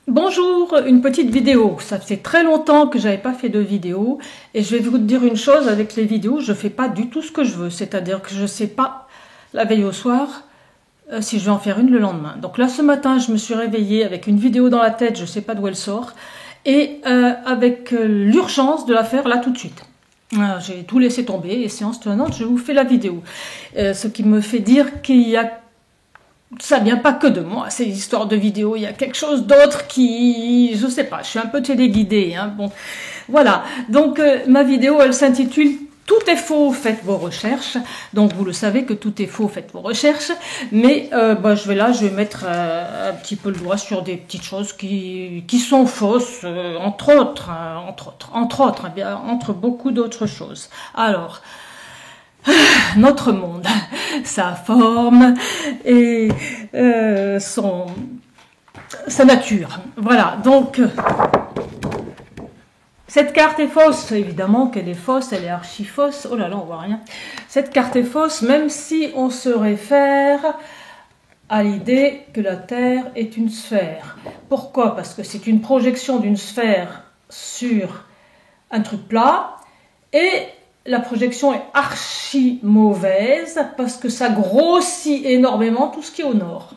Bonjour, une petite vidéo. Ça fait très longtemps que j'avais pas fait de vidéo et je vais vous dire une chose, avec les vidéos, je fais pas du tout ce que je veux. C'est-à-dire que je sais pas la veille au soir si je vais en faire une le lendemain. Donc là ce matin, je me suis réveillée avec une vidéo dans la tête, je sais pas d'où elle sort, et avec l'urgence de la faire là tout de suite. J'ai tout laissé tomber et séance tenante, je vous fais la vidéo. Ce qui me fait dire qu'il y a ça vient pas que de moi, ces histoires de vidéos, il y a quelque chose d'autre qui, je sais pas, je suis un peu téléguidée, hein, bon, voilà. Donc, ma vidéo, elle s'intitule « Tout est faux, faites vos recherches ». Donc, vous le savez que tout est faux, faites vos recherches. Mais, je vais mettre un petit peu le doigt sur des petites choses qui sont fausses, entre autres, entre beaucoup d'autres choses. Alors, notre monde, sa forme et sa nature. Voilà, donc cette carte est fausse, évidemment qu'elle est fausse, elle est archi fausse. Oh là là, on voit rien. Cette carte est fausse, même si on se réfère à l'idée que la Terre est une sphère. Pourquoi? Parce que c'est une projection d'une sphère sur un truc plat, et la projection est archi mauvaise parce que ça grossit énormément tout ce qui est au nord.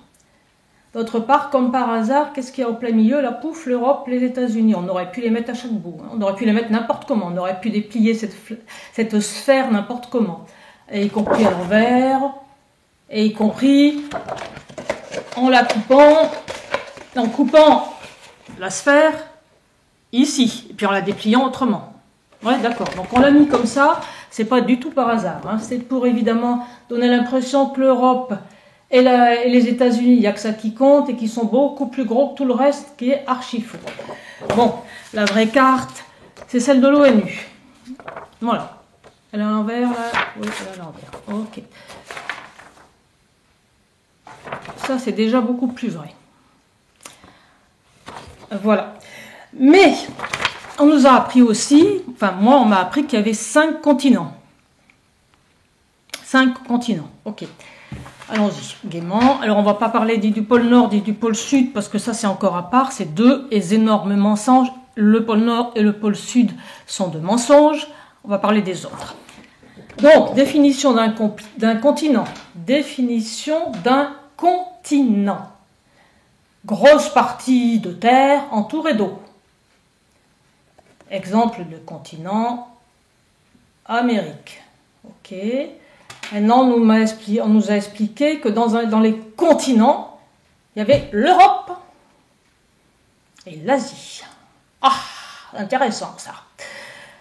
D'autre part, comme par hasard, qu'est-ce qu'il y a au plein milieu? La pouf, l'Europe, les États-Unis. On aurait pu les mettre à chaque bout. Hein. On aurait pu les mettre n'importe comment. On aurait pu déplier cette sphère n'importe comment. Et y compris à l'envers. Et y compris en coupant la sphère ici. Et puis en la dépliant autrement. Ouais, d'accord. Donc on l'a mis comme ça, c'est pas du tout par hasard. Hein. C'est pour évidemment donner l'impression que l'Europe et les États-Unis, il n'y a que ça qui compte et qui sont beaucoup plus gros que tout le reste, qui est archi faux. Bon, la vraie carte, c'est celle de l'ONU. Voilà. Elle est à l'envers, là. Oui, elle est à l'envers. Ok. Ça, c'est déjà beaucoup plus vrai. Voilà. Mais on nous a appris aussi, enfin moi on m'a appris qu'il y avait 5 continents. 5 continents, ok. Allons-y, gaiement. Alors on va pas parler du pôle Nord et du pôle Sud, parce que ça c'est encore à part, c'est deux énormes mensonges. Le pôle Nord et le pôle Sud sont deux mensonges, on va parler des autres. Donc, définition d'un continent. Définition d'un continent. Grosse partie de terre entourée d'eau. Exemple de continent, Amérique. Ok. Maintenant, on nous a expliqué que dans les continents, il y avait l'Europe et l'Asie. Ah, intéressant ça.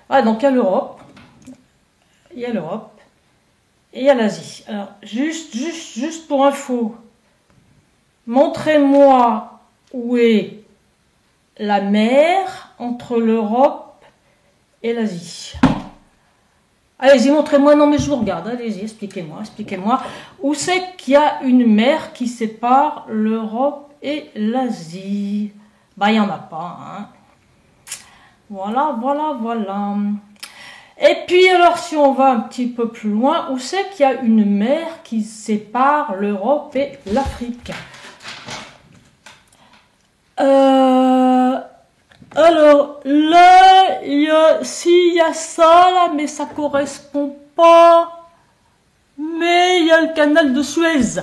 Ah, donc il y a l'Europe, et il y a l'Asie. Alors, juste pour info, montrez-moi où est la mer entre l'Europe et l'Asie. Allez-y, montrez-moi. Non, mais je vous regarde. Allez-y, expliquez-moi. Où c'est qu'il y a une mer qui sépare l'Europe et l'Asie? Bah, il n'y en a pas, hein. Voilà. Et puis, alors, si on va un petit peu plus loin, où c'est qu'il y a une mer qui sépare l'Europe et l'Afrique? Alors là, il y a ça là, mais ça correspond pas. Mais il y a le canal de Suez.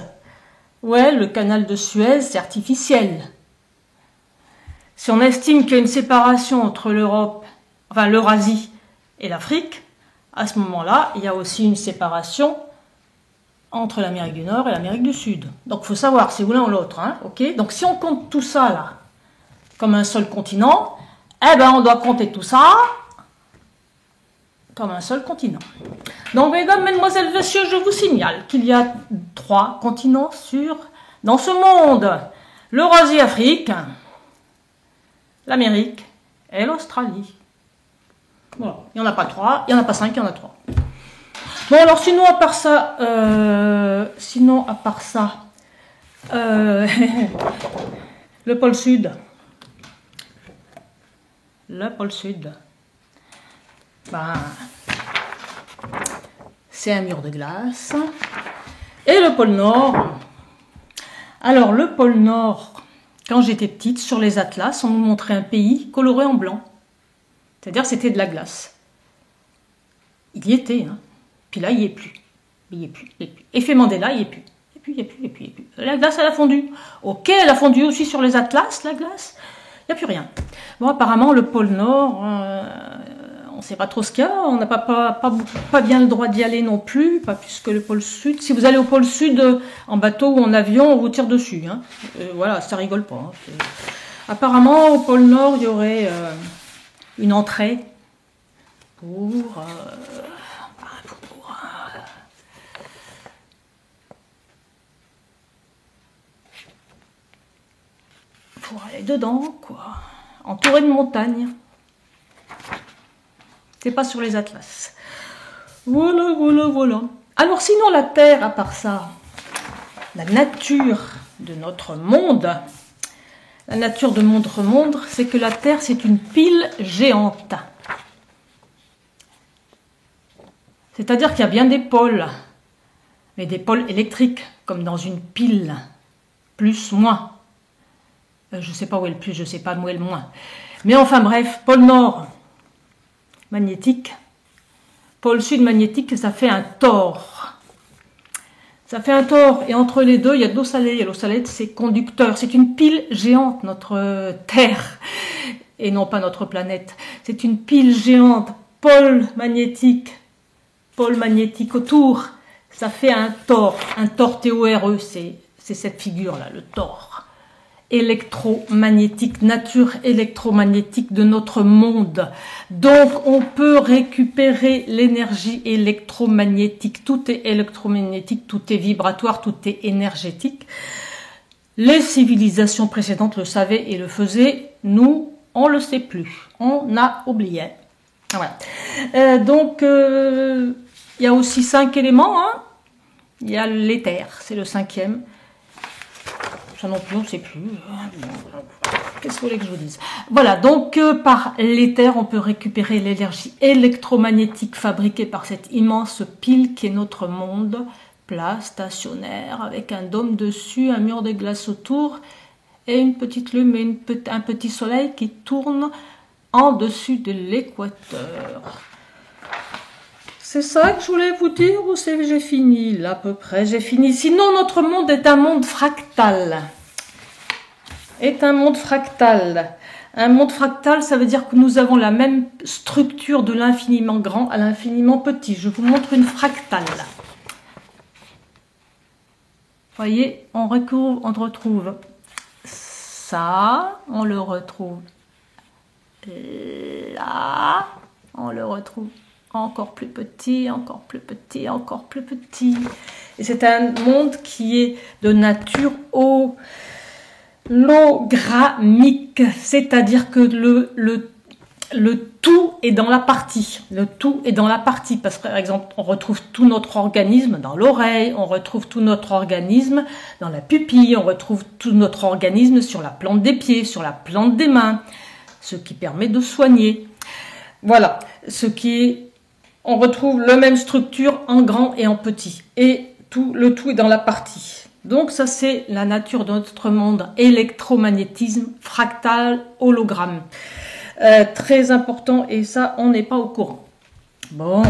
Ouais, le canal de Suez, c'est artificiel. Si on estime qu'il y a une séparation entre l'Eurasie et l'Afrique, à ce moment-là, il y a aussi une séparation entre l'Amérique du Nord et l'Amérique du Sud. Donc, il faut savoir, c'est ou l'un ou l'autre, hein, ok? Donc, si on compte tout ça là, comme un seul continent, eh ben on doit compter tout ça comme un seul continent. Donc, mesdames, mesdemoiselles, messieurs, je vous signale qu'il y a 3 continents dans ce monde. L'Eurasie-Afrique, l'Amérique et l'Australie. Voilà, il n'y en a pas 3, il n'y en a pas 5, il y en a 3. Bon, alors sinon, à part ça, le pôle Sud. Le pôle Sud, ben, c'est un mur de glace. Et le pôle Nord, alors le pôle Nord, quand j'étais petite, sur les atlas, on nous montrait un pays coloré en blanc. C'est-à-dire c'était de la glace. Il y était, hein. Puis là, il n'y est plus. Il n'y est plus. Effet Mandela, il n'y est plus. Il n'y est plus. La glace, elle a fondu. Ok, elle a fondu aussi sur les atlas, la glace. Il n'y a plus rien. Bon, apparemment, le pôle Nord, on ne sait pas trop ce qu'il y a. On n'a pas bien le droit d'y aller non plus, pas plus que le pôle Sud. Si vous allez au pôle Sud en bateau ou en avion, on vous tire dessus. Hein. Voilà, ça rigole pas. Hein. Apparemment, au pôle Nord, il y aurait une entrée pour aller dedans, quoi. Entouré de montagnes. C'est pas sur les atlas. Voilà. Alors sinon, la Terre, à part ça, la nature de notre monde, c'est que la Terre, c'est une pile géante. C'est-à-dire qu'il y a bien des pôles, mais des pôles électriques, comme dans une pile, plus, moins. Je ne sais pas où est le plus, je ne sais pas où est le moins. Mais enfin bref, pôle Nord, magnétique, pôle Sud, magnétique, ça fait un tore. Ça fait un tore, et entre les deux, il y a de l'eau salée. Et l'eau salée, c'est conducteur. C'est une pile géante, notre Terre, et non pas notre planète. C'est une pile géante, pôle magnétique autour. Ça fait un tore T-O-R-E, c'est cette figure-là, le tore. Électromagnétique, nature électromagnétique de notre monde. Donc, on peut récupérer l'énergie électromagnétique. Tout est électromagnétique, tout est vibratoire, tout est énergétique. Les civilisations précédentes le savaient et le faisaient. Nous, on le sait plus. On a oublié. Voilà. Donc, il y a aussi 5 éléments. Hein. Il y a l'éther, c'est le 5e. Ça non plus, on ne sait plus. Qu'est-ce que vous voulez que je vous dise? Voilà, donc par l'éther, on peut récupérer l'énergie électromagnétique fabriquée par cette immense pile qui est notre monde, plat, stationnaire, avec un dôme dessus, un mur de glace autour, et une petite lune et un petit soleil qui tourne en dessus de l'équateur. C'est ça que je voulais vous dire ou c'est que j'ai fini? Là, à peu près, j'ai fini. Sinon, notre monde est un monde fractal. Un monde fractal, ça veut dire que nous avons la même structure de l'infiniment grand à l'infiniment petit. Je vous montre une fractale. Vous voyez, on retrouve ça, on le retrouve là, on le retrouve encore plus petit, encore plus petit, encore plus petit. Et c'est un monde qui est de nature hologrammique, c'est-à-dire que le tout est dans la partie. Le tout est dans la partie, parce que par exemple, on retrouve tout notre organisme dans l'oreille, on retrouve tout notre organisme dans la pupille, on retrouve tout notre organisme sur la plante des pieds, sur la plante des mains, ce qui permet de soigner. Voilà, on retrouve la même structure en grand et en petit. Et le tout est dans la partie. Donc ça, c'est la nature de notre monde. Électromagnétisme, fractal, hologramme. Très important, et ça, on n'est pas au courant. Bon,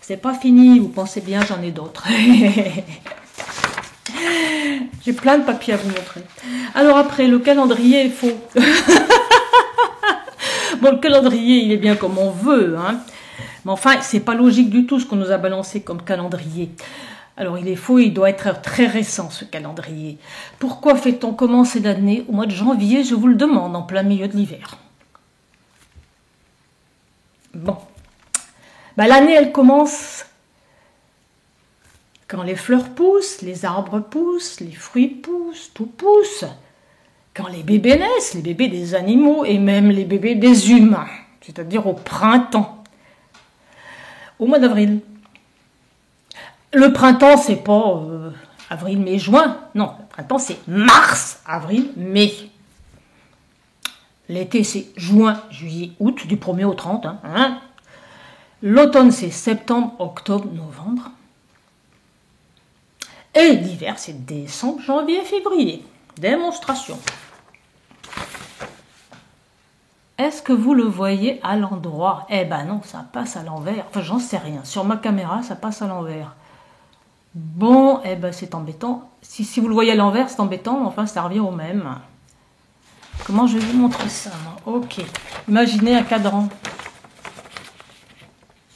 c'est pas fini, vous pensez bien, j'en ai d'autres. J'ai plein de papiers à vous montrer. Alors après, le calendrier est faux. Bon, le calendrier, il est bien comme on veut, hein. Mais enfin, c'est pas logique du tout ce qu'on nous a balancé comme calendrier. Alors, il est faux, il doit être très récent, ce calendrier. Pourquoi fait-on commencer l'année au mois de janvier? Je vous le demande, en plein milieu de l'hiver. Bon. L'année, elle commence quand les fleurs poussent, les arbres poussent, les fruits poussent, tout pousse. Quand les bébés naissent, les bébés des animaux et même les bébés des humains, c'est-à-dire au printemps. Au mois d'avril. Le printemps, c'est pas avril, mai, juin. Non, le printemps, c'est mars, avril, mai. L'été, c'est juin, juillet, août, du 1er au 30. Hein. L'automne, c'est septembre, octobre, novembre. Et l'hiver, c'est décembre, janvier, février. Démonstration. est-ce que vous le voyez à l'endroit? Eh ben non, ça passe à l'envers. Enfin, j'en sais rien. Sur ma caméra, ça passe à l'envers. Bon, eh ben c'est embêtant. Si vous le voyez à l'envers, c'est embêtant, mais enfin, ça revient au même. Comment je vais vous montrer ça, moi? Ok. Imaginez un cadran.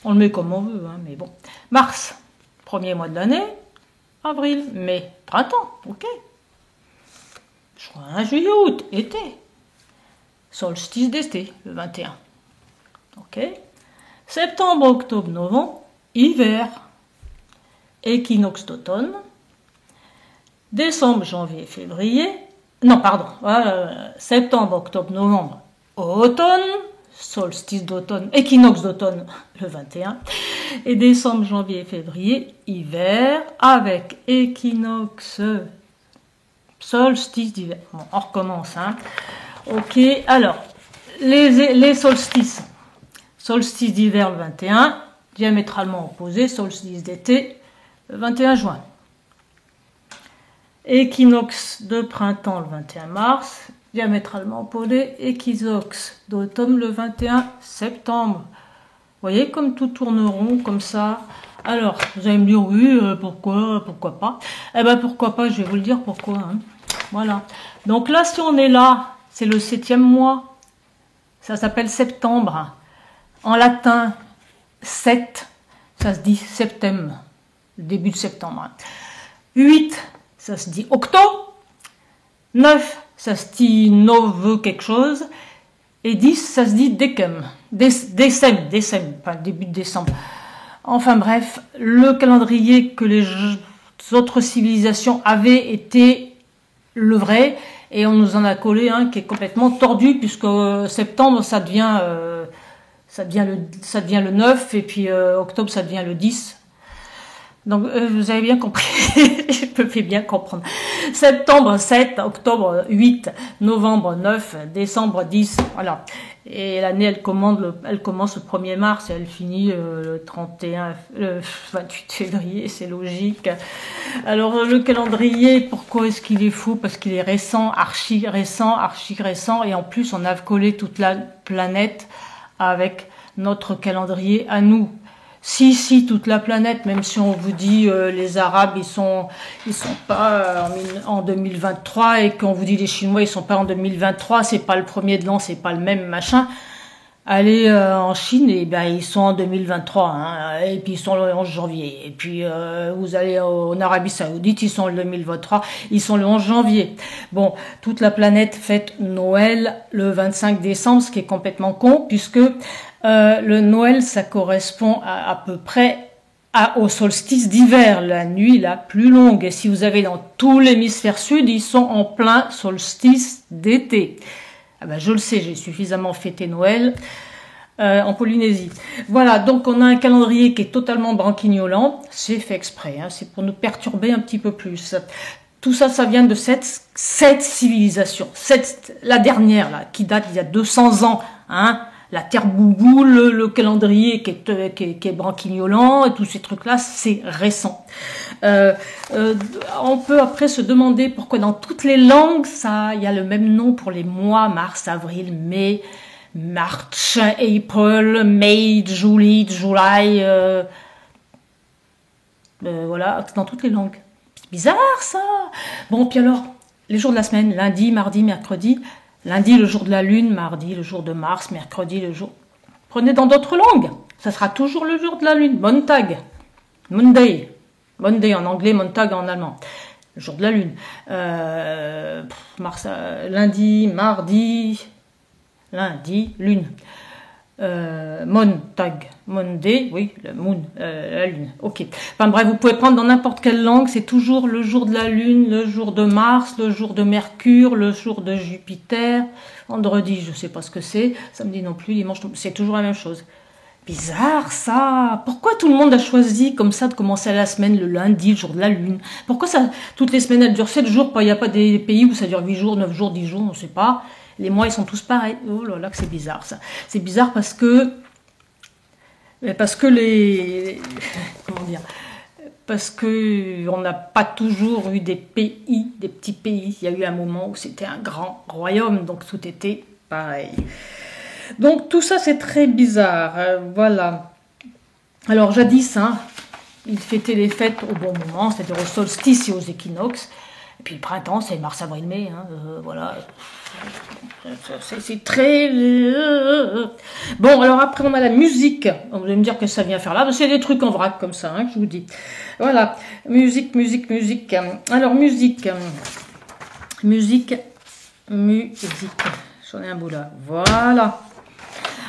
On le met comme on veut, hein, mais bon. Mars, premier mois de l'année. Avril, mai, printemps, ok. Juin, juillet, août, été. Solstice d'été, le 21. Ok. Septembre, octobre, novembre, hiver. Équinoxe d'automne. Décembre, janvier, février. Non, pardon. Septembre, octobre, novembre, automne. Solstice d'automne, équinoxe d'automne, le 21. Et décembre, janvier, février, hiver, avec équinoxe, solstice d'hiver. Bon, on recommence, hein. Ok, alors, les solstices. Solstice d'hiver, le 21, diamétralement opposé, solstice d'été, le 21 juin. Équinoxe de printemps, le 21 mars, diamétralement opposé, équinoxe d'automne, le 21 septembre. Vous voyez comme tout tourne rond, comme ça. Alors, vous allez me dire, oui, pourquoi pas? Eh ben, pourquoi pas, je vais vous le dire pourquoi. Hein. Voilà. Donc là, si on est là, c'est le 7e mois. Ça s'appelle septembre. En latin, 7, ça se dit septem, le début de septembre. 8, ça se dit octo. 9, ça se dit nove quelque chose. Et 10, ça se dit décem. Décem, enfin début de décembre. Enfin bref, le calendrier que les autres civilisations avaient était le vrai. Et on nous en a collé un qui est complètement tordu, puisque septembre, ça devient le 9, et puis octobre, ça devient le 10. Donc, vous avez bien compris, je me fais bien comprendre. Septembre 7, octobre 8, novembre 9, décembre 10, voilà. Et l'année, elle commence le 1er mars et elle finit le 28 février, c'est logique. Alors, le calendrier, pourquoi est-ce qu'il est fou? Parce qu'il est récent, archi récent, et en plus, on a collé toute la planète avec notre calendrier à nous. Si, toute la planète, même si on vous dit les Arabes, ils sont pas en 2023, et qu'on vous dit les Chinois, ils sont pas en 2023, c'est pas le premier de l'an, c'est pas le même machin. Allez en Chine, et ben ils sont en 2023, hein, et puis ils sont le 11 janvier. Et puis vous allez en Arabie Saoudite, ils sont le 2023, ils sont le 11 janvier. Bon, toute la planète fête Noël le 25 décembre, ce qui est complètement con, puisque le Noël, ça correspond à peu près au solstice d'hiver, la nuit la plus longue. Et si vous avez dans tout l'hémisphère sud, ils sont en plein solstice d'été. Ah ben, je le sais, j'ai suffisamment fêté Noël en Polynésie. Voilà, donc on a un calendrier qui est totalement branquignolant. C'est fait exprès, hein, c'est pour nous perturber un petit peu plus. Tout ça, ça vient de cette civilisation, la dernière, là, qui date d'il y a 200 ans, hein. La terre boubou, le calendrier qui est branquignolant, et tous ces trucs-là, c'est récent. On peut après se demander pourquoi dans toutes les langues, il y a le même nom pour les mois, mars, avril, mai, March, April, May, July, voilà, dans toutes les langues. C'est bizarre, ça. Bon, puis alors, les jours de la semaine, lundi, mardi, mercredi. Lundi, le jour de la lune, mardi, le jour de Mars, mercredi, le jour... Prenez dans d'autres langues, ça sera toujours le jour de la lune. Montag, Monday. Monday en anglais, Montag en allemand. Le jour de la lune. Lundi, mardi, lune. Montag, Monday, oui, le moon, la lune, ok. Enfin bref, vous pouvez prendre dans n'importe quelle langue, c'est toujours le jour de la lune, le jour de Mars, le jour de Mercure, le jour de Jupiter. Vendredi, je sais pas ce que c'est, samedi non plus, dimanche, c'est toujours la même chose. Bizarre ça. Pourquoi tout le monde a choisi comme ça de commencer la semaine le lundi, le jour de la lune? Pourquoi ça, toutes les semaines elles durent 7 jours, il n'y a pas des pays où ça dure 8 jours, 9 jours, 10 jours, on ne sait pas. Les mois, ils sont tous pareils. Oh là là, que c'est bizarre, ça. C'est bizarre parce que comment dire? Parce que on n'a pas toujours eu des petits pays. Il y a eu un moment où c'était un grand royaume, donc tout était pareil. Donc tout ça c'est très bizarre, voilà. Alors jadis, hein, ils fêtaient les fêtes au bon moment, c'est-à-dire au solstice et aux équinoxes. Et puis le printemps, c'est mars, avril, mai, hein, voilà. C'est très... Bon, alors après on a la musique. Vous allez me dire que ça vient faire là, c'est des trucs en vrac comme ça, hein, je vous dis. Voilà, musique. Alors musique. J'en ai un bout là, voilà.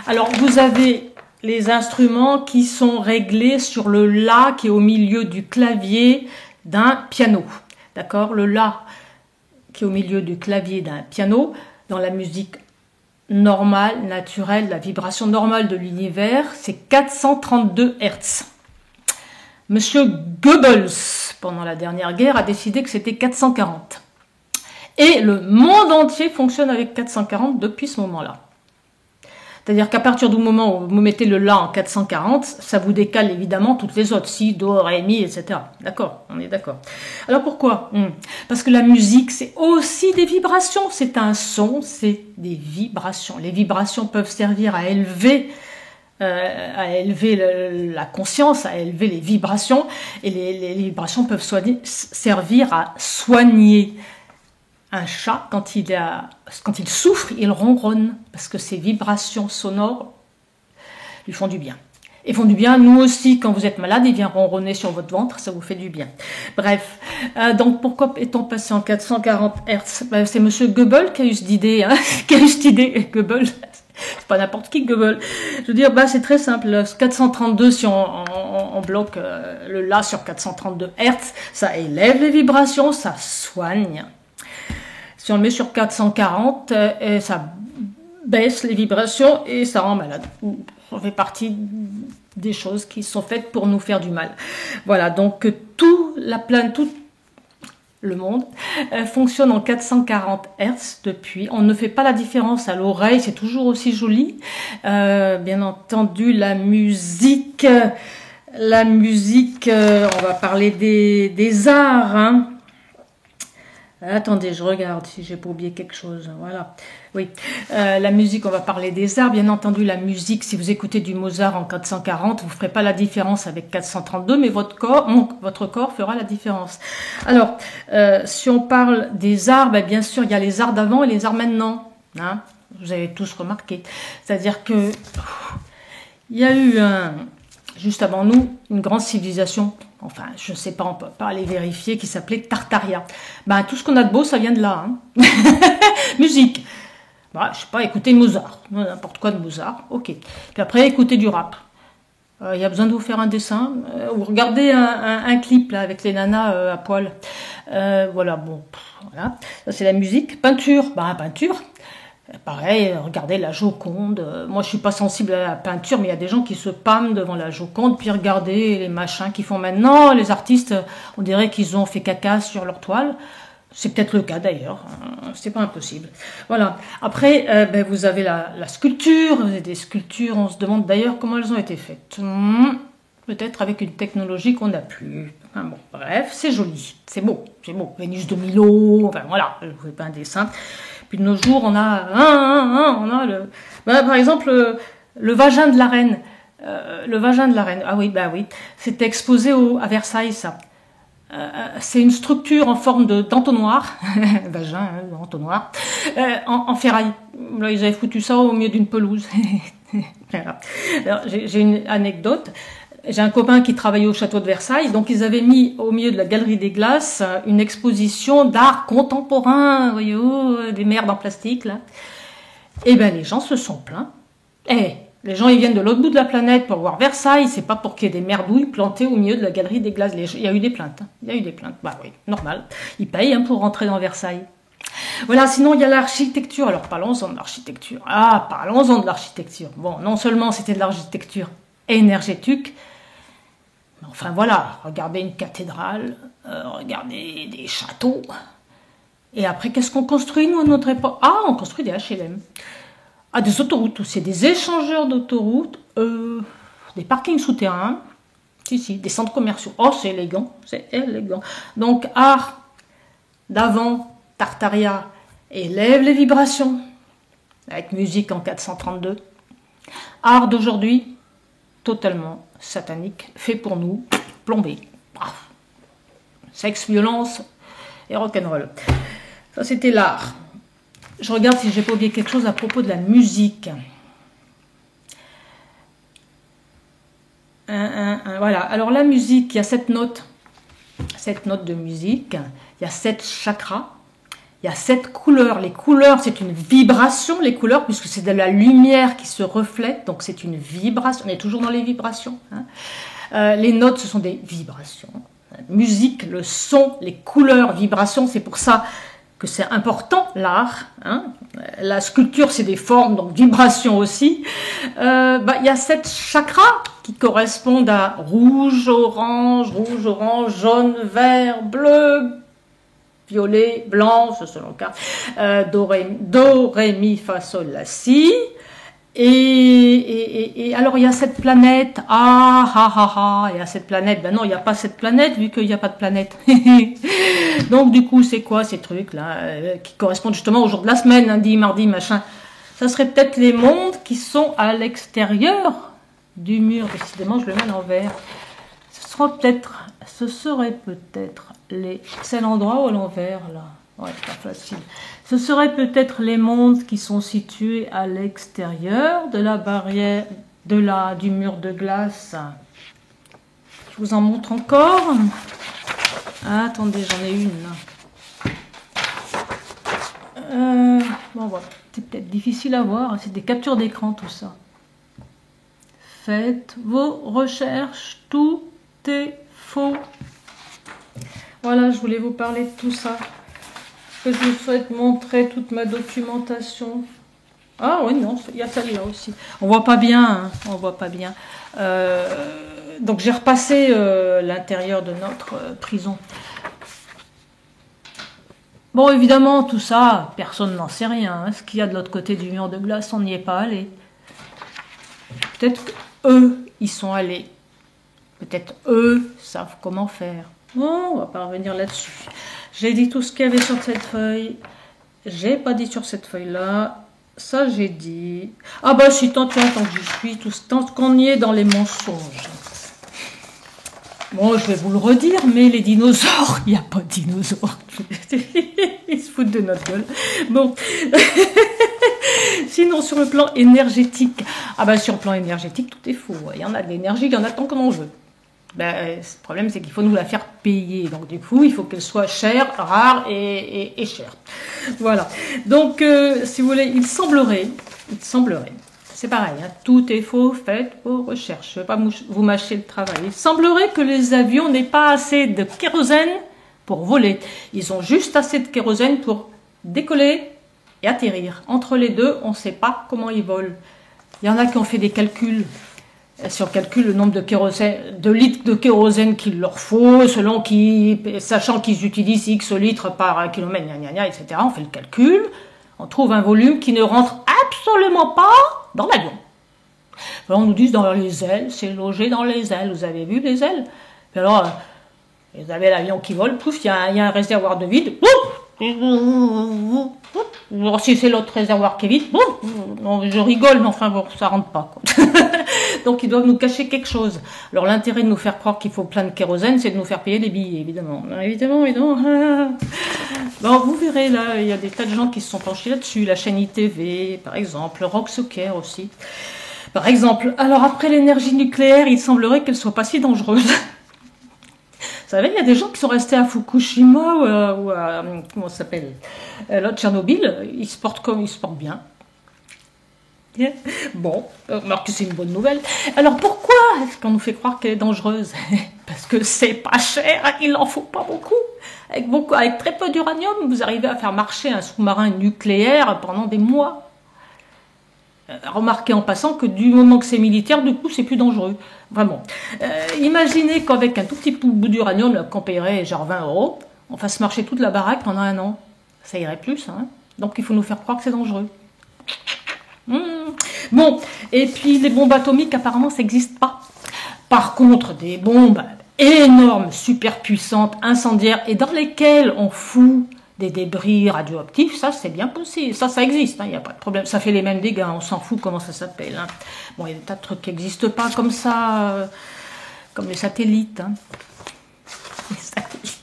Alors vous avez les instruments qui sont réglés sur le La qui est au milieu du clavier d'un piano. D'accord? Le La qui est au milieu du clavier d'un piano, dans la musique normale, naturelle, la vibration normale de l'univers, c'est 432 Hertz. Monsieur Goebbels, pendant la dernière guerre, a décidé que c'était 440. Et le monde entier fonctionne avec 440 depuis ce moment-là. C'est-à-dire qu'à partir du moment où vous mettez le La en 440, ça vous décale évidemment toutes les autres, Si, Do, Ré, Mi, etc. D'accord, on est d'accord. Alors pourquoi? Parce que la musique, c'est aussi des vibrations. C'est un son, c'est des vibrations. Les vibrations peuvent servir à élever la conscience, à élever les vibrations. Et les vibrations peuvent servir à soigner. Un chat, quand il souffre, il ronronne, parce que ces vibrations sonores lui font du bien. Et font du bien, nous aussi, quand vous êtes malade, il vient ronronner sur votre ventre, ça vous fait du bien. Bref, donc pourquoi est-on passé en 440 Hz? C'est monsieur Goebbels qui a eu cette idée, hein, Goebbels. C'est pas n'importe qui, Goebbels. Je veux dire, c'est très simple. 432, si on bloque le La sur 432 Hz, ça élève les vibrations, ça soigne. Si on le met sur 440, ça baisse les vibrations et ça rend malade. Ça fait partie des choses qui sont faites pour nous faire du mal. Voilà, donc tout le monde fonctionne en 440 Hz depuis. On ne fait pas la différence à l'oreille, c'est toujours aussi joli. Bien entendu, la musique, on va parler des arts, hein. Attendez, je regarde si j'ai pas oublié quelque chose. Voilà. Oui, la musique, on va parler des arts. Bien entendu, la musique, si vous écoutez du Mozart en 440, vous ferez pas la différence avec 432, mais votre corps fera la différence. Alors, si on parle des arts, bien sûr, il y a les arts d'avant et les arts maintenant. Hein, vous avez tous remarqué. C'est-à-dire que il y a eu juste avant nous, une grande civilisation, enfin, je ne sais pas, on ne peut pas aller vérifier, qui s'appelait Tartaria. Tout ce qu'on a de beau, ça vient de là. Hein. Musique. Je ne sais pas, écoutez Mozart, n'importe quoi de Mozart, ok. Puis après, écoutez du rap. Il y a besoin de vous faire un dessin, ou regardez un clip là, avec les nanas à poil. Voilà, bon, voilà. Ça, c'est la musique. Peinture, peinture. Pareil, regardez la Joconde. Moi, je suis pas sensible à la peinture, mais il y a des gens qui se pâment devant la Joconde. Puis regardez les machins qu'ils font maintenant. Les artistes, on dirait qu'ils ont fait caca sur leur toile. C'est peut-être le cas d'ailleurs. C'est pas impossible. Voilà. Après, vous avez la sculpture. Vous avez des sculptures. On se demande d'ailleurs comment elles ont été faites. Peut-être avec une technologie qu'on n'a plus. Enfin, bon, bref, c'est joli. C'est beau. C'est beau. Vénus de Milo. Enfin, voilà. Je vous fais pas un dessin. Puis de nos jours, on a par exemple, le vagin de la reine. Le vagin de la reine. Ah oui, oui. C'était exposé à Versailles, ça. C'est une structure en forme d'entonnoir. Vagin, entonnoir. En ferraille. Là, ils avaient foutu ça au milieu d'une pelouse. Voilà. Alors, j'ai une anecdote. J'ai un copain qui travaillait au château de Versailles, donc ils avaient mis au milieu de la galerie des glaces une exposition d'art contemporain, voyez-vous, des merdes en plastique, là. Et les gens se sont plaints. Les gens, ils viennent de l'autre bout de la planète pour voir Versailles, c'est pas pour qu'il y ait des merdouilles plantées au milieu de la galerie des glaces. Il y a eu des plaintes, il y a eu des plaintes. Oui, normal. Ils payent pour rentrer dans Versailles. Voilà, sinon il y a l'architecture. Alors parlons-en de l'architecture. Parlons-en de l'architecture. Bon, non seulement c'était de l'architecture énergétique, mais enfin voilà, regardez une cathédrale, regardez des châteaux. Et après, qu'est-ce qu'on construit, nous, à notre époque? On construit des HLM. Des autoroutes aussi, des échangeurs d'autoroutes, des parkings souterrains, des centres commerciaux. C'est élégant, c'est élégant. Donc, art d'avant, Tartaria, élève les vibrations. avec musique en 432. Art d'aujourd'hui, totalement satanique, fait pour nous, plombé. Sexe, violence et rock'n'roll. Ça, c'était l'art. Je regarde si j'ai pas oublié quelque chose à propos de la musique. Voilà. Alors la musique, il y a 7 notes. 7 notes de musique. Il y a 7 chakras. Il y a 7 couleurs. Les couleurs, c'est une vibration, les couleurs, puisque c'est de la lumière qui se reflète. Donc c'est une vibration. On est toujours dans les vibrations. Hein. Les notes, ce sont des vibrations. La musique, le son, les couleurs, vibrations, c'est pour ça que c'est important, l'art. Hein. La sculpture, c'est des formes, donc vibrations aussi. Il y a 7 chakras qui correspondent à rouge, orange, jaune, vert, bleu, violet, blanc, c'est selon le cas, do, ré, mi, fa, sol, la, si. Et alors, il y a cette planète, il y a cette planète, ben non, il n'y a pas cette planète, vu qu'il n'y a pas de planète. Donc, du coup, c'est quoi ces trucs-là, qui correspondent justement au jour de la semaine, lundi, mardi, machin. Ça serait peut-être les mondes qui sont à l'extérieur du mur. Décidément, je le mets à l'envers. Ce serait peut-être les... C'est l'endroit ou à l'envers, là? Ouais, c'est pas facile. Ce serait peut-être les mondes qui sont situés à l'extérieur de la barrière, du mur de glace. Je vous en montre encore. Ah, attendez, j'en ai une là. Bon, voilà. C'est peut-être difficile à voir. C'est des captures d'écran, tout ça. Faites vos recherches. Tout est faux. Voilà, je voulais vous parler de tout ça. Que je vous souhaite montrer toute ma documentation. Ah oui, non, il y a celle-là aussi. On voit pas bien, hein, on voit pas bien. Donc j'ai repassé l'intérieur de notre prison. Bon, évidemment, tout ça, personne n'en sait rien. Hein. Ce qu'il y a de l'autre côté du mur de glace, on n'y est pas allé. Peut-être qu'eux, ils sont allés. Peut-être eux savent comment faire. Bon, on va pas revenir là-dessus. J'ai dit tout ce qu'il y avait sur cette feuille. J'ai pas dit sur cette feuille-là. Ça, j'ai dit. Ah bah si, tant que j'y suis, tant qu'on y est dans les mensonges. Bon, je vais vous le redire, mais les dinosaures, il n'y a pas de dinosaures. Ils se foutent de notre gueule. Bon. Sinon, sur le plan énergétique. Ah bah sur le plan énergétique, tout est faux. Il y en a de l'énergie, il y en a tant qu'on en veut. Ben, le problème, c'est qu'il faut nous la faire payer. Donc, du coup, il faut qu'elle soit chère, rare et chère. Voilà. Donc, si vous voulez, il semblerait, c'est pareil, hein, tout est faux, faites vos recherches. Je ne vais pas vous mâcher le travail. Il semblerait que les avions n'aient pas assez de kérosène pour voler. Ils ont juste assez de kérosène pour décoller et atterrir. Entre les deux, on ne sait pas comment ils volent. Il y en a qui ont fait des calculs. Si on calcule le nombre de litres de kérosène qu'il leur faut, sachant qu'ils utilisent X litres par kilomètre, etc., on fait le calcul, on trouve un volume qui ne rentre absolument pas dans l'avion. Alors on nous dit dans les ailes, c'est logé dans les ailes, vous avez vu les ailes? Puis alors, vous avez l'avion qui vole, pouf, il y a un réservoir de vide, alors, si c'est l'autre réservoir qui est vide, non, je rigole, mais enfin bon, ça rentre pas, quoi. Donc ils doivent nous cacher quelque chose. Alors l'intérêt de nous faire croire qu'il faut plein de kérosène, c'est de nous faire payer des billets, évidemment. Évidemment. Bon, vous verrez, là, il y a des tas de gens qui se sont penchés là-dessus. La chaîne ITV, par exemple, Rock Soccer aussi. Par exemple, alors après l'énergie nucléaire, il semblerait qu'elle soit pas si dangereuse. Vous savez, il y a des gens qui sont restés à Fukushima ou à comment ça s'appelle, là, Tchernobyl, ils se portent bien. Bon, remarque que c'est une bonne nouvelle. Alors pourquoi est-ce qu'on nous fait croire qu'elle est dangereuse? Parce que c'est pas cher, il n'en faut pas beaucoup. Avec très peu d'uranium, vous arrivez à faire marcher un sous-marin nucléaire pendant des mois. Remarquez en passant que du moment que c'est militaire, du coup, c'est plus dangereux. Vraiment. Imaginez qu'avec un tout petit bout d'uranium, qu'on paierait genre 20 €, on fasse marcher toute la baraque pendant un an. Ça irait plus, hein. Donc il faut nous faire croire que c'est dangereux. Bon, et puis les bombes atomiques, apparemment, ça n'existe pas. Par contre, des bombes énormes, super puissantes, incendiaires, et dans lesquelles on fout des débris radioactifs, ça c'est bien possible, ça existe, il n'y a pas de problème, ça fait les mêmes dégâts, on s'en fout comment ça s'appelle. Hein. Bon, il y a des tas de trucs qui n'existent pas comme ça, comme les satellites. Hein. Les satellites.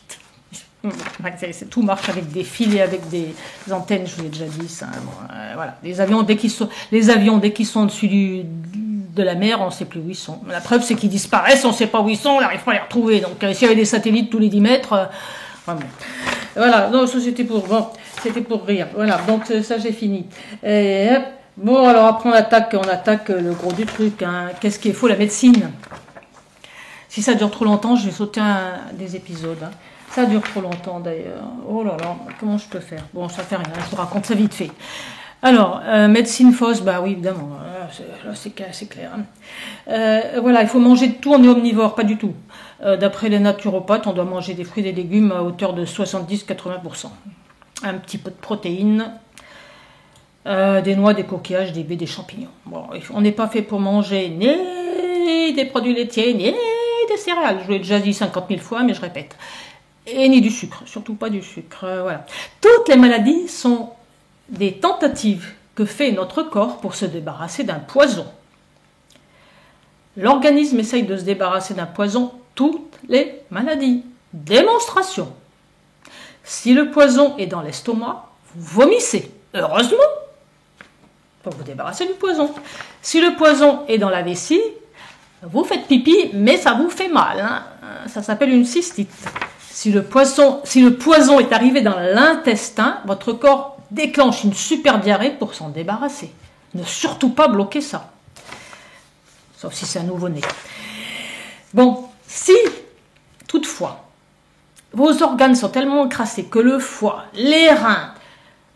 Tout marche avec des fils et avec des antennes, je vous l'ai déjà dit. Ça, bon, voilà. Les avions, dès qu'ils sont au-dessus de la mer, on ne sait plus où ils sont. La preuve, c'est qu'ils disparaissent, on ne sait pas où ils sont, on n'arrive pas à les retrouver. Donc, s'il y avait des satellites tous les 10 mètres, vraiment. Voilà, donc ça c'était pour rire. Voilà, donc ça j'ai fini. Et, bon, alors après on attaque le gros du truc. Hein. Qu'est-ce qu'il faut, la médecine? Si ça dure trop longtemps, je vais sauter des épisodes. Hein. Ça dure trop longtemps d'ailleurs. Oh là là, comment je peux faire? Bon, ça fait rien, je vous raconte ça vite fait. Alors, médecine fausse, bah oui, évidemment, là c'est clair. Hein. Voilà, il faut manger de tout, on est omnivore, pas du tout. D'après les naturopathes, on doit manger des fruits et des légumes à hauteur de 70-80%. Un petit peu de protéines, des noix, des coquillages, des baies, des champignons. Bon, on n'est pas fait pour manger ni des produits laitiers, ni des céréales. Je vous l'ai déjà dit 50 000 fois, mais je répète. Et ni du sucre, surtout pas du sucre. Voilà. Toutes les maladies sont des tentatives que fait notre corps pour se débarrasser d'un poison. L'organisme essaye de se débarrasser d'un poison, toutes les maladies. Démonstration. Si le poison est dans l'estomac, vous vomissez. Heureusement, pour vous débarrasser du poison. Si le poison est dans la vessie, vous faites pipi, mais ça vous fait mal. Hein. Ça s'appelle une cystite. Si le poison est arrivé dans l'intestin, votre corps déclenche une super diarrhée pour s'en débarrasser. Ne surtout pas bloquer ça. Sauf si c'est un nouveau-né. Bon, si, toutefois, vos organes sont tellement encrassés que le foie, les reins,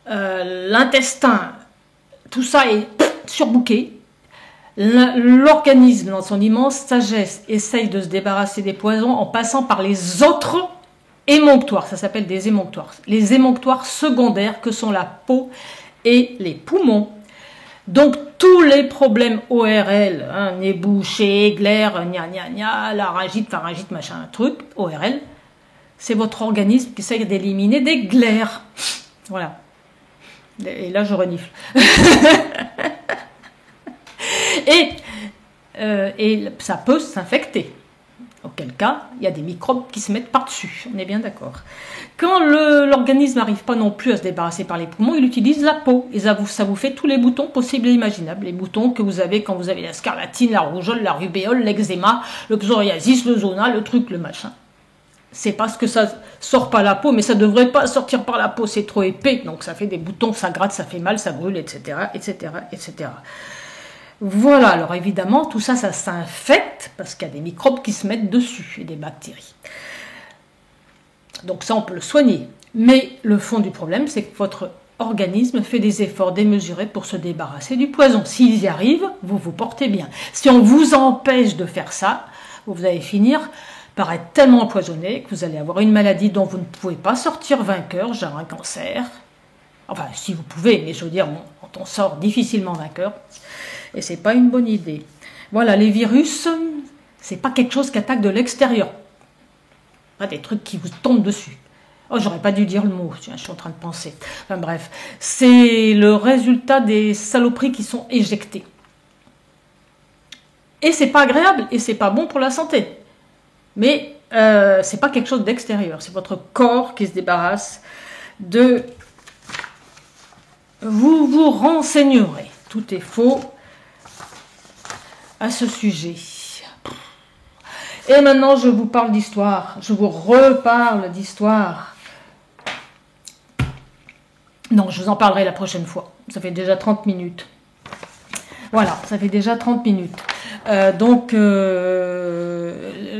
l'intestin, tout ça est surbooké, l'organisme, dans son immense sagesse, essaye de se débarrasser des poisons en passant par les autres émonctoires. Ça s'appelle des émonctoires. Les émonctoires secondaires que sont la peau et les poumons. Donc, tous les problèmes ORL, hein, nez bouché, glaire, laryngite, pharyngite, machin, truc, ORL, c'est votre organisme qui essaye d'éliminer des glaires. Voilà. Et là, je renifle. Et ça peut s'infecter. Auquel cas, il y a des microbes qui se mettent par-dessus. On est bien d'accord. Quand l'organisme n'arrive pas non plus à se débarrasser par les poumons, il utilise la peau. Et ça vous fait tous les boutons possibles et imaginables. Les boutons que vous avez quand vous avez la scarlatine, la rougeole, la rubéole, l'eczéma, le psoriasis, le zona, le truc, le machin. C'est parce que ça sort par la peau, mais ça ne devrait pas sortir par la peau, c'est trop épais. Donc ça fait des boutons, ça gratte, ça fait mal, ça brûle, etc., etc., etc. Voilà, alors évidemment, tout ça, ça s'infecte parce qu'il y a des microbes qui se mettent dessus et des bactéries. Donc ça, on peut le soigner. Mais le fond du problème, c'est que votre organisme fait des efforts démesurés pour se débarrasser du poison. S'il y arrive, vous vous portez bien. Si on vous empêche de faire ça, vous allez finir par être tellement empoisonné que vous allez avoir une maladie dont vous ne pouvez pas sortir vainqueur, genre un cancer. Enfin, si vous pouvez, mais je veux dire, on sort difficilement vainqueur. Et c'est pas une bonne idée. Voilà, les virus, c'est pas quelque chose qui attaque de l'extérieur. Pas des trucs qui vous tombent dessus. Oh, j'aurais pas dû dire le mot, je suis en train de penser. Enfin bref, c'est le résultat des saloperies qui sont éjectées. Et c'est pas agréable, et c'est pas bon pour la santé. Mais c'est pas quelque chose d'extérieur, c'est votre corps qui se débarrasse de... Vous vous renseignerez. Tout est faux à ce sujet. Et maintenant, je vous parle d'histoire. Je vous reparle d'histoire. Non, je vous en parlerai la prochaine fois. Ça fait déjà 30 minutes. Voilà, ça fait déjà 30 minutes. Donc,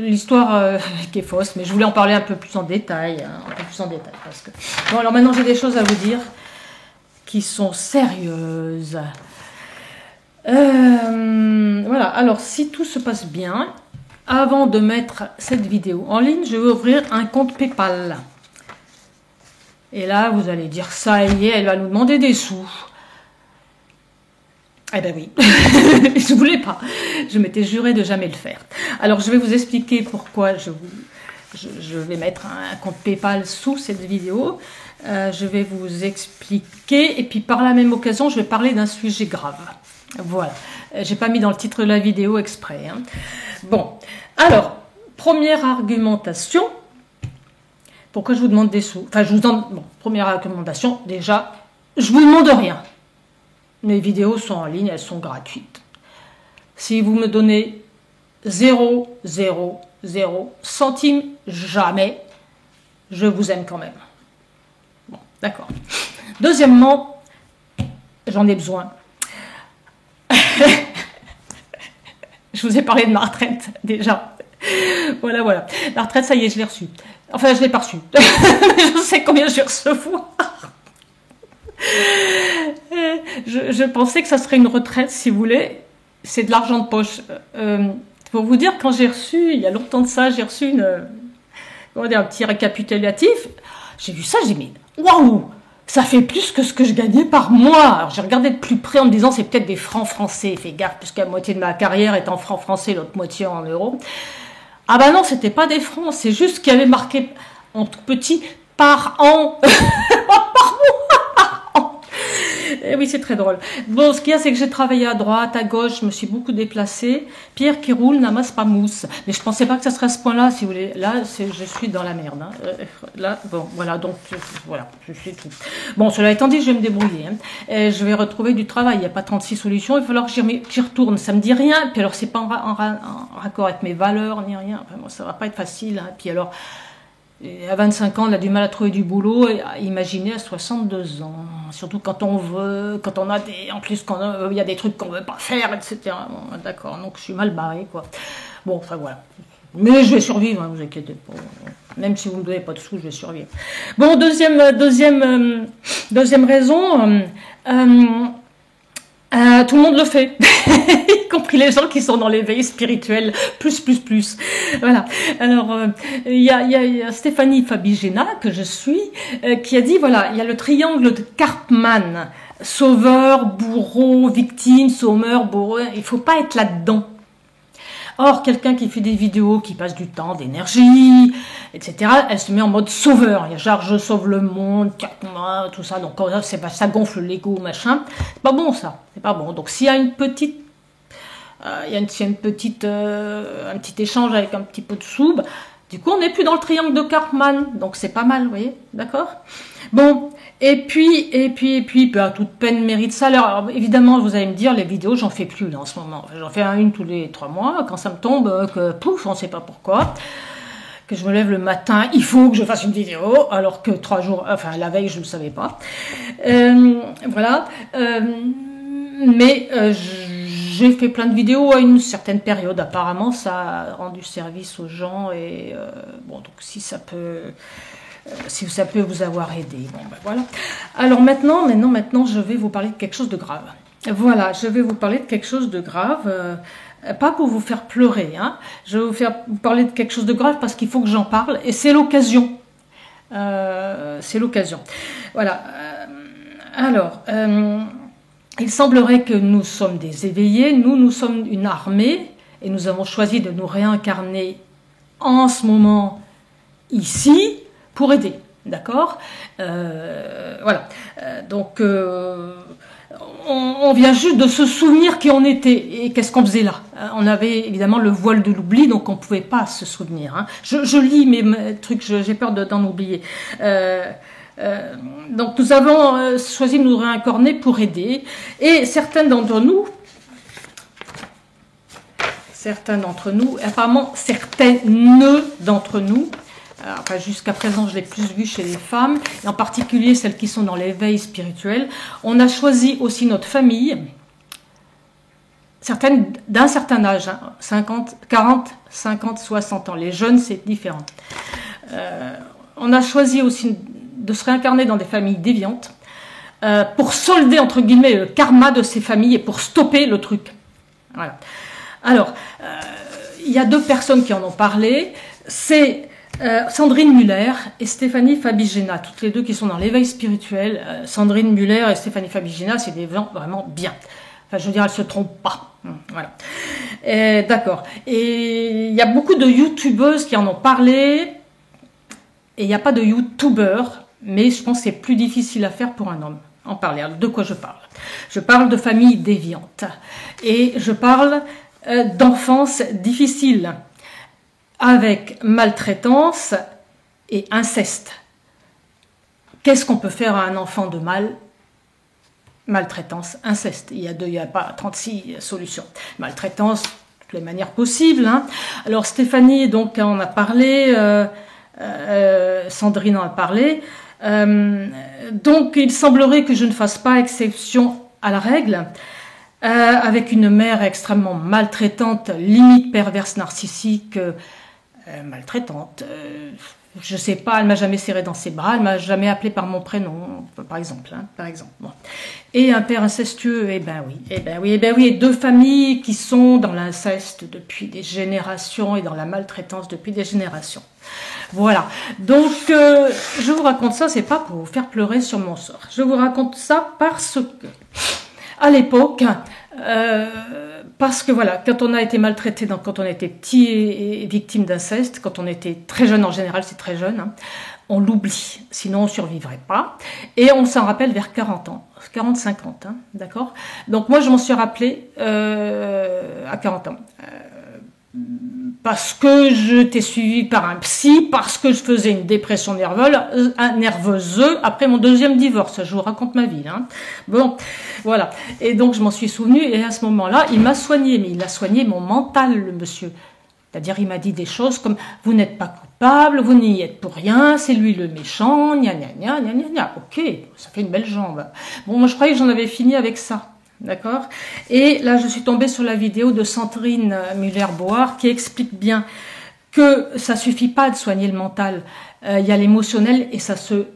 l'histoire qui est fausse, mais je voulais en parler un peu plus en détail. Parce que... Bon, alors maintenant, j'ai des choses à vous dire qui sont sérieuses. Voilà, alors si tout se passe bien, avant de mettre cette vidéo en ligne, je vais ouvrir un compte PayPal. Et là, vous allez dire, ça y est, elle va nous demander des sous. Eh ben oui, je voulais pas. Je m'étais juré de jamais le faire. Alors, je vais vous expliquer pourquoi je je vais mettre un compte PayPal sous cette vidéo. Je vais vous expliquer et puis par la même occasion, je vais parler d'un sujet grave. Voilà, j'ai pas mis dans le titre de la vidéo exprès. Hein. Bon, alors, première argumentation. Pourquoi je vous demande des sous? Enfin, je vous demande, bon, première argumentation, déjà, je vous demande rien. Mes vidéos sont en ligne, elles sont gratuites. Si vous me donnez 0,0 centimes, jamais, je vous aime quand même. Bon, d'accord. Deuxièmement, j'en ai besoin. Je vous ai parlé de ma retraite, déjà. Voilà, voilà. La retraite, ça y est, je l'ai reçue. Enfin, je ne l'ai pas reçue. Je sais combien je vais recevoir. Je pensais que ça serait une retraite, si vous voulez. C'est de l'argent de poche. Pour vous dire, quand j'ai reçu, il y a longtemps de ça, j'ai reçu comment dire, un petit récapitulatif. J'ai vu ça, j'ai dit, mais waouh, ça fait plus que ce que je gagnais par mois. Alors j'ai regardé de plus près en me disant, c'est peut-être des francs français. Fais gaffe, puisque la moitié de ma carrière est en francs français, l'autre moitié en euros. Ah bah non, c'était pas des francs, c'est juste qu'il y avait marqué en tout petit par an. Et oui, c'est très drôle. Bon, ce qu'il y a, c'est que j'ai travaillé à droite, à gauche, je me suis beaucoup déplacée. Pierre qui roule n'amasse pas mousse. Mais je pensais pas que ça serait à ce point-là, si vous voulez. Là, je suis dans la merde. Hein. Là, bon, voilà, donc, voilà, je suis tout. Bon, cela étant dit, je vais me débrouiller. Hein. Et je vais retrouver du travail. Il n'y a pas 36 solutions. Il va falloir que j'y retourne. Ça me dit rien. Puis alors, c'est pas en raccord avec mes valeurs, ni rien. Enfin, bon, ça va pas être facile. Hein. Puis alors, à 25 ans, on a du mal à trouver du boulot, et imaginez à 62 ans, surtout quand on veut, quand on a des, en plus quand il y a des trucs qu'on veut pas faire, etc. Bon, d'accord, donc je suis mal barré, quoi. Bon, enfin voilà. Mais je vais survivre, hein, vous inquiétez pas. Même si vous ne me donnez pas de sous, je vais survivre. Bon, deuxième raison, tout le monde le fait. Y compris les gens qui sont dans l'éveil spirituel, plus. Voilà. Alors, il y a Stéphanie Fabigena, que je suis, qui a dit, voilà, il y a le triangle de Karpman. Sauveur, bourreau, victime, sommeur, bourreau. Il faut pas être là-dedans. Or, quelqu'un qui fait des vidéos, qui passe du temps, d'énergie, etc., elle se met en mode sauveur. Il y a genre, je sauve le monde, tout ça. Donc, ça gonfle l'ego, machin. C'est pas bon, ça. C'est pas bon. Donc, s'il y a une petite, un petit échange avec un petit peu de sous, du coup, on n'est plus dans le triangle de Karpman. Donc, c'est pas mal, vous voyez. D'accord? Bon. Et puis, à toute peine mérite ça. Alors, évidemment, vous allez me dire, les vidéos, j'en fais plus, là, en ce moment. J'en fais une tous les 3 mois. Quand ça me tombe, que pouf, on ne sait pas pourquoi. Que je me lève le matin, il faut que je fasse une vidéo, alors que 3 jours, enfin, la veille, je ne le savais pas. Voilà. Mais j'ai fait plein de vidéos à une certaine période. Apparemment, ça a rendu service aux gens. Et bon, donc, si ça peut vous avoir aidé. Bon, ben voilà. Alors maintenant, je vais vous parler de quelque chose de grave. Voilà, je vais vous parler de quelque chose de grave, pas pour vous faire pleurer, hein. Je vais vous parler de quelque chose de grave parce qu'il faut que j'en parle, et c'est l'occasion. C'est l'occasion. Voilà. Alors, il semblerait que nous sommes des éveillés, nous sommes une armée, et nous avons choisi de nous réincarner en ce moment, ici, pour aider, d'accord, voilà. Donc, on vient juste de se souvenir qui on était et qu'est-ce qu'on faisait là. On avait évidemment le voile de l'oubli, donc on ne pouvait pas se souvenir. Hein. Je lis mes trucs, j'ai peur d'en oublier. Donc, nous avons choisi de nous réincarner pour aider, et certains d'entre nous, apparemment certaines d'entre nous, enfin, jusqu'à présent, je l'ai plus vu chez les femmes, et en particulier celles qui sont dans l'éveil spirituel. On a choisi aussi notre famille, certaines d'un certain âge, hein, 50, 40, 50, 60 ans. Les jeunes, c'est différent. On a choisi aussi de se réincarner dans des familles déviantes pour solder, entre guillemets, le karma de ces familles et pour stopper le truc. Voilà. Alors, il y a 2 personnes qui en ont parlé. C'est Sandrine Muller et Stéphanie Fabigena, toutes les 2 qui sont dans l'éveil spirituel. Sandrine Muller et Stéphanie Fabigena, c'est des gens vraiment bien. Enfin, je veux dire, elles se trompent pas. Voilà. D'accord. Et il y a beaucoup de youtubeuses qui en ont parlé. Et il n'y a pas de youtubeur, mais je pense que c'est plus difficile à faire pour un homme. En parler. Alors, de quoi je parle? Je parle de famille déviante. Et je parle d'enfance difficile, avec maltraitance et inceste. Qu'est-ce qu'on peut faire à un enfant de maltraitance, inceste? Il y a pas 36 solutions. Maltraitance, toutes les manières possibles. Hein. Alors Stéphanie, donc, en a parlé, Sandrine en a parlé. Donc il semblerait que je ne fasse pas exception à la règle, avec une mère extrêmement maltraitante, limite perverse narcissique, maltraitante. Je sais pas, elle m'a jamais serré dans ses bras, elle m'a jamais appelé par mon prénom, par exemple. Hein, par exemple. Bon. Et un père incestueux, eh ben oui, et deux familles qui sont dans l'inceste depuis des générations et dans la maltraitance depuis des générations. Voilà. Donc, je vous raconte ça, c'est pas pour vous faire pleurer sur mon sort. Je vous raconte ça parce que, à l'époque, parce que voilà, quand on a été maltraité, quand on était petit et victime d'inceste, quand on était très jeune, en général c'est très jeune, hein, on l'oublie, sinon on ne survivrait pas. Et on s'en rappelle vers 40 ans, 40-50 hein, d'accord. Donc moi je m'en suis rappelé à 40 ans. Parce que j'étais suivie par un psy, parce que je faisais une dépression nerveuse après mon deuxième divorce. Je vous raconte ma vie. Hein. Bon, voilà. Et donc je m'en suis souvenue et à ce moment-là, il m'a soigné, mais il a soigné mon mental, le monsieur. C'est-à-dire, il m'a dit des choses comme « Vous n'êtes pas coupable, vous n'y êtes pour rien, c'est lui le méchant, gna gna gna gna gna gna. » Ok, ça fait une belle jambe. Bon, moi je croyais que j'en avais fini avec ça. D'accord. Et là, je suis tombée sur la vidéo de Sandrine Muller-Board qui explique bien que ça suffit pas de soigner le mental. Il y a l'émotionnel et ça se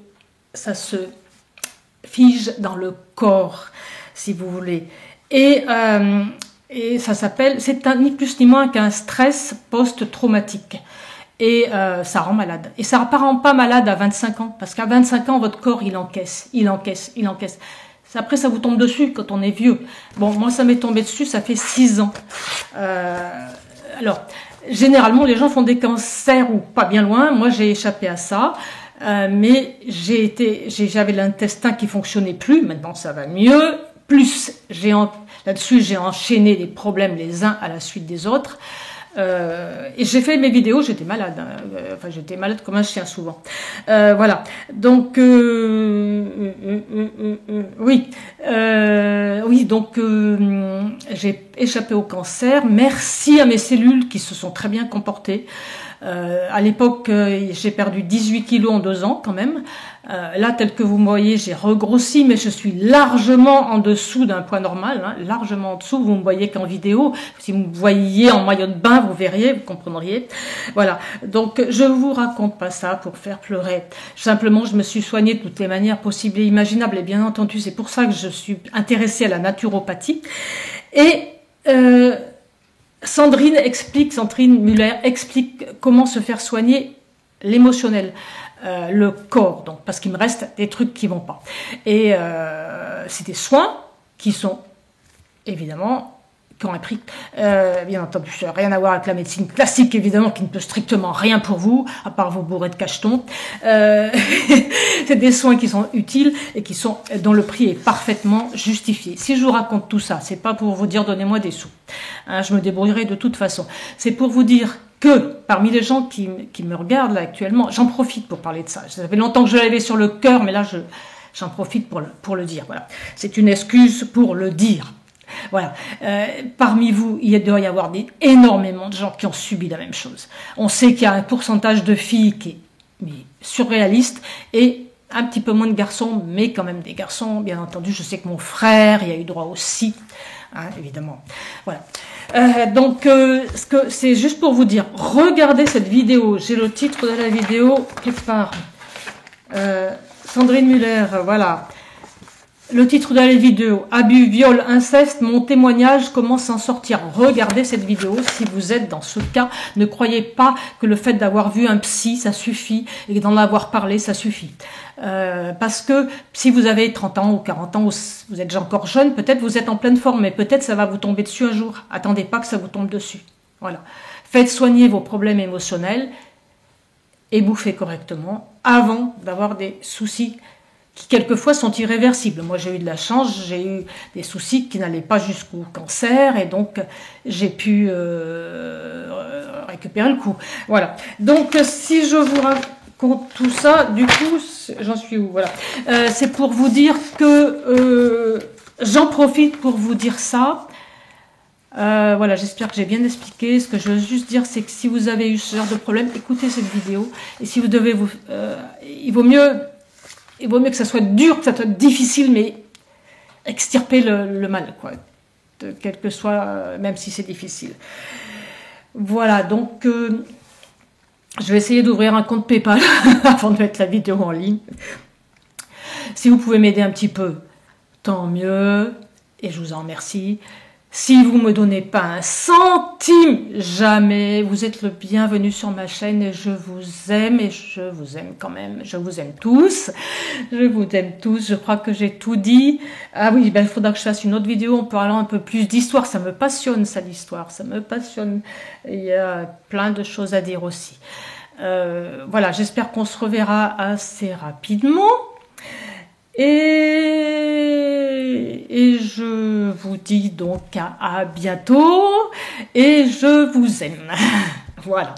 fige dans le corps, si vous voulez. Et ça s'appelle, c'est ni plus ni moins qu'un stress post-traumatique. Et ça rend malade. Et ça ne rend pas malade à 25 ans, parce qu'à 25 ans, votre corps, il encaisse. Après, ça vous tombe dessus quand on est vieux. Bon, moi, ça m'est tombé dessus, ça fait 6 ans. Alors, généralement, les gens font des cancers ou pas bien loin. Moi, j'ai échappé à ça. Mais j'avais l'intestin qui fonctionnait plus. Maintenant, ça va mieux. Plus, là-dessus, j'ai enchaîné des problèmes les uns à la suite des autres. Et j'ai fait mes vidéos, j'étais malade, hein. Enfin j'étais malade comme un chien souvent. Voilà, donc oui, donc j'ai échappé au cancer. Merci à mes cellules qui se sont très bien comportées. À l'époque, j'ai perdu 18 kilos en 2 ans quand même. Là, tel que vous me voyez, j'ai regrossi, mais je suis largement en dessous d'un poids normal, hein, largement en dessous. Vous me voyez qu'en vidéo. Si vous me voyiez en maillot de bain, vous verriez, vous comprendriez. Voilà. Donc, je vous raconte pas ça pour faire pleurer. Simplement, je me suis soignée de toutes les manières possibles et imaginables. Et bien entendu, c'est pour ça que je suis intéressée à la naturopathie. Et Sandrine Muller explique comment se faire soigner l'émotionnel. Le corps, donc, parce qu'il me reste des trucs qui vont pas. Et c'est des soins qui sont, évidemment, qui ont un prix, bien entendu, rien à voir avec la médecine classique, évidemment, qui ne peut strictement rien pour vous, à part vos bourrées de cachetons. C'est des soins qui sont utiles et dont le prix est parfaitement justifié. Si je vous raconte tout ça, c'est pas pour vous dire donnez-moi des sous. Hein, je me débrouillerai de toute façon. C'est pour vous dire que parmi les gens qui me regardent là actuellement, j'en profite pour parler de ça. Ça fait longtemps que je l'avais sur le cœur, mais là j'en profite pour le dire. Voilà, c'est une excuse pour le dire. Voilà. Parmi vous, il doit y avoir énormément de gens qui ont subi la même chose. On sait qu'il y a un pourcentage de filles qui est surréaliste et un petit peu moins de garçons, mais quand même des garçons. Bien entendu, je sais que mon frère y a eu droit aussi. Hein, évidemment. Voilà. Donc, c'est juste pour vous dire, regardez cette vidéo. J'ai le titre de la vidéo quelque part. Sandrine Muller, voilà. Le titre de la vidéo, abus, viol, inceste, mon témoignage, comment s'en sortir. Regardez cette vidéo si vous êtes dans ce cas. Ne croyez pas que le fait d'avoir vu un psy, ça suffit, et d'en avoir parlé, ça suffit. Parce que si vous avez 30 ans ou 40 ans, ou vous êtes encore jeune, peut-être vous êtes en pleine forme, mais peut-être ça va vous tomber dessus un jour. Attendez pas que ça vous tombe dessus. Voilà. Faites soigner vos problèmes émotionnels et bouffer correctement avant d'avoir des soucis qui quelquefois sont irréversibles. Moi j'ai eu de la chance, j'ai eu des soucis qui n'allaient pas jusqu'au cancer et donc j'ai pu récupérer le coup. Voilà. Donc si je vous raconte tout ça, du coup, j'en suis où? Voilà. C'est pour vous dire que j'en profite pour vous dire ça. Voilà, j'espère que j'ai bien expliqué. Ce que je veux juste dire, c'est que si vous avez eu ce genre de problème, écoutez cette vidéo. Et si vous devez il vaut mieux que ça soit dur, que ça soit difficile, mais extirper le mal, quoi. Quel que soit, même si c'est difficile. Voilà, donc je vais essayer d'ouvrir un compte PayPal avant de mettre la vidéo en ligne. Si vous pouvez m'aider un petit peu, tant mieux, et je vous en remercie. Si vous ne me donnez pas un centime, jamais, vous êtes le bienvenu sur ma chaîne et je vous aime quand même. Je vous aime tous. Je vous aime tous. Je crois que j'ai tout dit. Ah oui, ben, il faudra que je fasse une autre vidéo en parlant un peu plus d'histoire. Ça me passionne, ça, l'histoire. Ça me passionne. Il y a plein de choses à dire aussi. Voilà, j'espère qu'on se reverra assez rapidement. Et je vous dis donc à bientôt et je vous aime. Voilà.